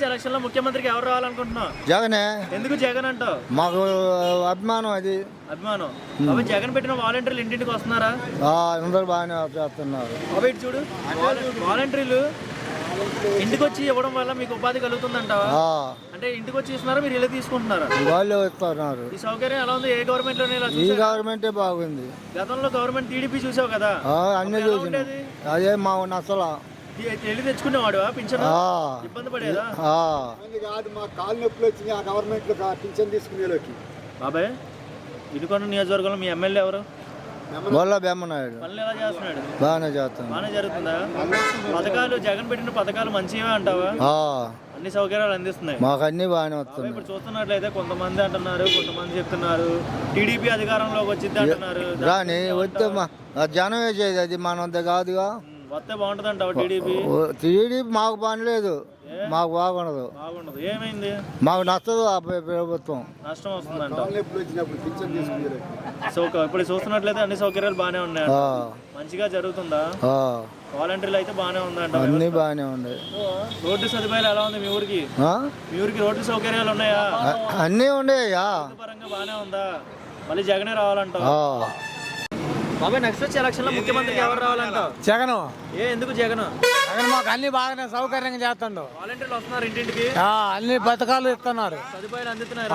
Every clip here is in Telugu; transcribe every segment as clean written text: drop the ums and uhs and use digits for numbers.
ఎలక్షన్ లో ముఖ్యమంత్రికి ఎవరు రావాలనుకుంటున్నావు? జగనే. ఎందుకు జగన్ అంటావు? మాకు అభిమానం, అది అభిమానం. అవి జగన్ పెట్టిన వాలంటీర్లు ఇంటింటికి వస్తున్నారా? అందరూ బాగానే చేస్తున్నారు. అవి చూడు, వాలంటీర్లు ఇంటికి వచ్చి ఇవ్వడం వల్ల మీకు ఉపాధి కలుగుతుందంటావా? అంటే ఇంటికి వచ్చి ఇస్తున్నారా, మీరు ఇల్లు తీసుకుంటున్నారా? వాళ్ళు ఇస్తున్నారు. ఈ సౌకర్యం ఎలా ఉంది? ఏ గవర్నమెంట్ లోనే ఈ గవర్నమెంటే బాగుంది. గతంలో గవర్నమెంట్ టీడీపీ చూసావు కదా, అన్ని చూసి అదే మా అసలు వెళ్ళి తెచ్చుకునేవాడు పింఛన్, ఇబ్బంది పడేదా? కాదు, మా కాలు నొప్పులు వచ్చింది ఆ గవర్నమెంట్ లో పింఛన్ తీసుకునేలోకి. బాబాయ్, ఇదికొండ నియోజకవర్గంలో మీ ఎమ్మెల్యే ఎవరు? బొల్ల బెమ్మనాయుడు. పనులు ఎలా చేస్తున్నాడు? బాగానే చేస్తాను. బాగానే జరుగుతుందా? పథకాలు, జగన్ పెట్టిన పథకాలు మంచివే అంటావా? అన్ని సౌకర్యాలు అందిస్తున్నాయి మాకు, అన్ని బాగానే వస్తున్నాయి. ఇప్పుడు చూస్తున్నట్లయితే కొంతమంది అంటున్నారు, కొంతమంది చెప్తున్నారు టీడీపీ అధికారంలోకి వచ్చింది అంటున్నారు. రాని వస్తే జనమే చేయదు, అది మనంత కాదుగా. వస్తే బాగుంటుంది అంటావా టీడీపీ? టీడీపీ మాకు పని లేదు, మాకు బాగుండదు. బాగుండదు. ఏమైంది? మాకు నచ్చదు ఆ ప్రభుత్వం. నష్టం వస్తుందంట. సో ఇప్పుడు చూస్తున్నట్లయితే అన్ని సౌకర్యాలు బాగానే ఉన్నాయి, మంచిగా జరుగుతుందా? వాలంటీర్లు అయితే బాగానే ఉందంట. అన్ని బాగానే ఉన్నాయి. రోడ్డు సదుపాయాలు ఎలా ఉంది మీ ఊరికి? మీ ఊరికి రోడ్డు సౌకర్యాలు ఉన్నాయా? అన్నీ ఉన్నాయా. పరంగా బాగానే ఉందా? మళ్ళీ జగనే రావాలంట. బాబాయ్, నెక్స్ట్ వచ్చే ఎలక్షన్ లో ముఖ్యమంత్రికి ఎవరు రావాలంటావు? జగన్. ఎందుకు జగన్? జగన్ మాకు అన్ని బాగానే సౌకర్యంగా చేస్తాడు. వాలంటీర్లు వస్తున్నారు ఇంటింటికి, అన్ని పథకాలు ఇస్తున్నారు, సదుపాయాలు అందుతున్నారు.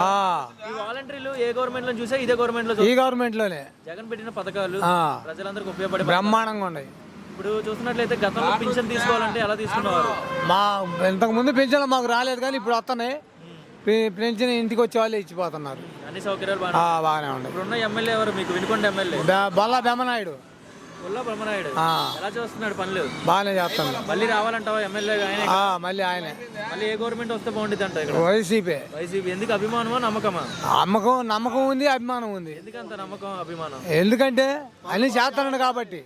ఈ వాలంటీర్లు ఏ గవర్నమెంట్ లో చూసా? ఇదే గవర్నమెంట్ లో? ఈ గవర్నమెంట్ లోనే. జగన్ పెట్టిన పథకాలు ప్రజలందరికీ ఉపయోగపడే బ్రహ్మాండంగా ఉన్నాయి. ఇప్పుడు చూసినట్లయితే గతంలో పింఛన్ తీసుకోవాలంటే ఎలా తీసుకునేవారు? మా ఇంతకు ముందు పింఛన్లు మాకు రాలేదు, కానీ ఇప్పుడు వస్తున్నాయి. పింఛన్ ఇంటికి వచ్చే వాళ్ళు ఇచ్చిపోతున్నారు. అన్ని సౌకర్యాలు బాగానే ఉన్నాయి. ఇప్పుడు ఉన్న ఎమ్మెల్యే ఎవరు మీకు? వినుకొండ ఎమ్మెల్యే బొల్ల బెమ్మనాయుడు. ఎలా చేస్తున్నాడు పనులు? బాగానే చేస్తాను. మళ్ళీ రావాలంటావా ఎమ్మెల్యే? మళ్ళీ ఆయనే. మళ్ళీ ఏ గవర్నమెంట్ వస్తే బాగుంటుంది అంట? వైసీపీ. ఎందుకు? అభిమానమా నమ్మకమా? నమ్మకం ఉంది, అభిమానం ఉంది. ఎందుకంత నమ్మకం, అభిమానం? ఎందుకంటే అన్ని చేస్తున్నాడు కాబట్టి,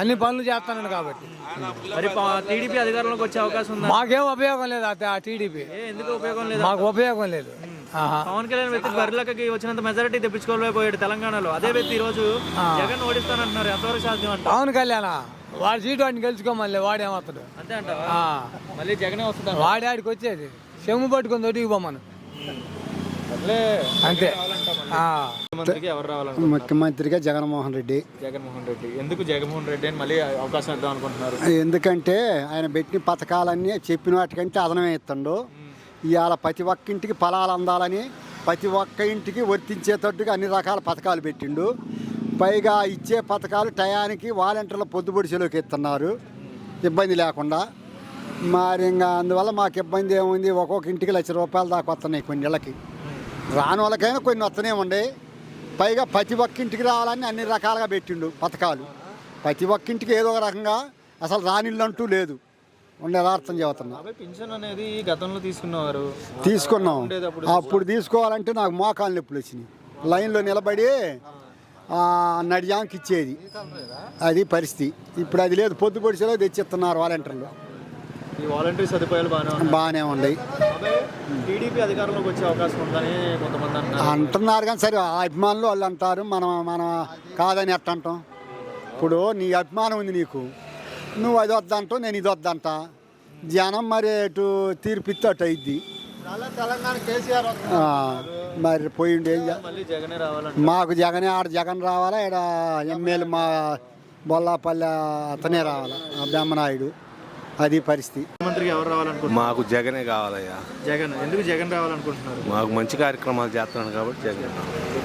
అన్ని పనులు చేస్తున్నాడు కాబట్టి. మరి టీడీపీ అధికారంలోకి వచ్చే అవకాశం ఉందా? మాకేం ఉపయోగం లేదు ఆ టీడీపీ. ఎందుకు ఉపయోగం లేదు? మాకు ఉపయోగం లేదు. పవన్ కళ్యాణ్ వ్యక్తి బరిలకి వచ్చినంత మెజారిటీ తెప్పించుకోలేకపోయాడు తెలంగాణలో. అదే వ్యక్తి ఈ రోజు జగన్ ఓడిస్తానంటున్నారు, ఎంతవరకు సాధ్యం అంట? పవన్ కళ్యాణ్ వాడి సీటు వాడిని గెలుచుకోమని వాడేమవుతాడు అంతే అంట. మళ్ళీ జగనే వస్తుంది. వాడి ఆడికి వచ్చేది చెమ్ము పట్టుకుని తొడిగి పోమను అంతే. ముఖ్యమంత్రిగా జగన్మోహన్ రెడ్డి. జగన్మోహన్ రెడ్డి. ఎందుకు జగన్మోహన్ రెడ్డి అని మళ్ళీ అవకాశం ఇద్దాం అనుకుంటున్నారు? ఎందుకంటే ఆయన పెట్టిన పథకాలన్నీ చెప్పిన వాటికంటే అదనమే ఇస్తుండు. ఇవాళ ప్రతి ఒక్క ఇంటికి ఫలాలు అందాలని, ప్రతి ఒక్క ఇంటికి వర్తించేటట్టుగా అన్ని రకాల పథకాలు పెట్టిండు. పైగా ఇచ్చే పథకాలు టయానికి వాలంటీర్ల పొద్దుబొడిసెలోకి ఇస్తున్నారు, ఇబ్బంది లేకుండా. మరి ఇంకా అందువల్ల మాకు ఇబ్బంది ఏముంది? ఒక్కొక్క ఇంటికి ₹1,00,000 దాకా వస్తున్నాయి కొన్ని ఇళ్ళకి. రాని వాళ్ళకైనా కొన్ని వస్తూనే ఉండే. పైగా ప్రతి ఒక్క ఇంటికి రావాలని అన్ని రకాలుగా పెట్టిండు పథకాలు. ప్రతి ఒక్క ఇంటికి ఏదో ఒక రకంగా, అసలు రానిళ్ళు అంటూ లేదు. యథార్థం చెబుతున్నా. పింఛన్ అనేది గతంలో తీసుకున్నాం. అప్పుడు తీసుకోవాలంటే నాకు మోకాలు నొప్పులు వచ్చినాయి. లైన్లో నిలబడి నడియానికి ఇచ్చేది, అది పరిస్థితి. ఇప్పుడు అది లేదు, పొద్దుపొడిసేలో తెచ్చిస్తున్నారు వాలంటీర్లు. ఈ వాలంటీర్ సదుపాయాలు బాగానే ఉన్నాయి. టీడీపీ అధికారంలోకి వచ్చే అవకాశం ఉందని కొంతమంది అంటున్నారు. కానీ సరే, ఆ అభిమానులు వాళ్ళు అంటారు, మనం కాదని ఎట్ట అంటాం? ఇప్పుడు నీ అభిమానం ఉంది నీకు, నువ్వు అది వద్దంటావు, నేను ఇది వద్దంట. జనం మరి ఎటు తీర్పిస్తే అటు అయింది. మరి పోయిండే మాకు జగనే. జగన్ రావాలా, ఇక్కడ ఎమ్మెల్యే మా బొల్లాపల్లె అతనే రావాలా, బెమ్మనాయుడు. అది పరిస్థితి. ముఖ్యమంత్రికి ఎవరు రావాలనుకుంటున్నారు? మాకు జగనే కావాలయ్యా. జగన్. ఎందుకు జగన్ రావాలనుకుంటున్నారు? మాకు మంచి కార్యక్రమాలు చేస్తున్నాడు కాబట్టి జగన్.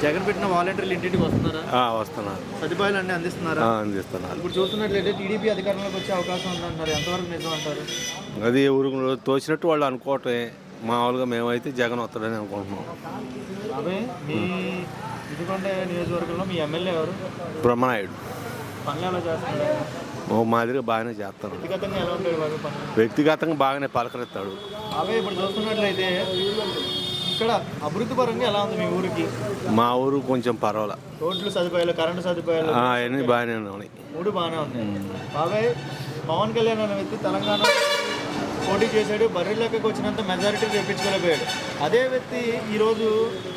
జగన్ పెట్టిన వాలంటీర్లు ఇంటింటికి వస్తున్నారా? వస్తున్నారు. సదుపాయాలు అన్ని అందిస్తున్నారా? అందిస్తున్నారు. ఇప్పుడు చూస్తున్నట్లయితే టీడీపీ అధికారంలోకి వచ్చే అవకాశం ఉందంటారు, ఎంతవరకు నిజం అంటారు? అది ఎవరు తోచినట్టు వాళ్ళు అనుకోవటమే. మామూలుగా మేమైతే జగన్ వస్తాడని అనుకుంటున్నాం. అదే మీ వినుకొండ నియోజకవర్గంలో మీ ఎమ్మెల్యే ఎవరు? బ్రహ్మనాయుడు. పనులు ఎలా చేస్తున్నాడు? ఓ మాదిరిగా బాగానే చేస్తాడు. వ్యక్తిగతంగా ఎలా ఉంటాడు బాబు పనులు? వ్యక్తిగతంగా బాగానే పలకరిస్తాడు. అవే ఇప్పుడు చూస్తున్నట్లయితే ఇక్కడ అభివృద్ధి పరంగా ఎలా ఉంది మీ ఊరికి? మా ఊరు కొంచెం పర్వాలా. రోడ్లు సదుపాయాలు, కరెంటు సదుపాయాలు అవన్నీ బాగానే ఉన్నాయి. మూడు బాగానే ఉన్నాయి. బాబాయ్, పవన్ కళ్యాణ్ అనే వ్యక్తి తెలంగాణ పోటీ చేశాడు, బర్రెలకి వచ్చినంత మెజారిటీ తెప్పించుకోలేకపోయాడు. అదే వ్యక్తి ఈరోజు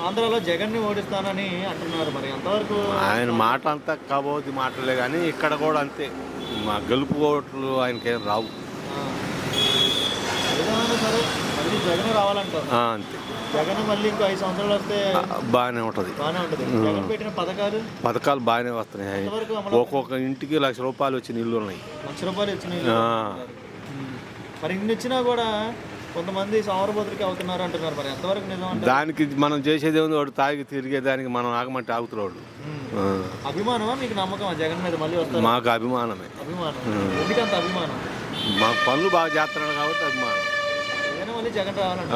ఆంధ్రాలో జగన్ని ఓడిస్తానని అంటున్నారు. మరి ఎంతవరకు? ఆయన మాట అంతా కాబోది మాటలే, కానీ ఇక్కడ కూడా అంతే. మా గెలుపు ఓట్లు ఆయనకేం రావు. జగన్ రావాలంటారు. అంతే. జగన్ మళ్ళీ ఇంకో 5 సంవత్సరాలు వస్తే బాగానే ఉంటుంది. బాగానే ఉంటుంది. జగన్ పెట్టిన పథకాలు బాగానే వస్తున్నాయి. ఎంతవరకు అమలు? ఒక్కొక్క ఇంటికి ₹1,00,000 వచ్చిన ఇల్లు ఉన్నాయి. ₹1,00,000 వచ్చినాయి. మరి ఇన్ని వచ్చినా కూడా కొంతమంది సౌరభద్రకి అవుతున్నారు అంటున్నారు. మరి ఎంతవరకు నిజం అంటే? దానికి మనం చేసేది ఉంది, వాడు తాగి తిరిగేదానికి మనం ఆగమంటే ఆగుతున్నాడు. అభిమానమా మీకు నమ్మకమా జగన్ మీద మళ్ళీ వస్తారు? మాకు అభిమానమే. అభిమానం. ఎందుకంత అభిమానం? మాకు పనులు బాగా చేస్తున్నాడు కాబట్టి అభిమానం. మళ్ళీ జగన్ రావాలంట.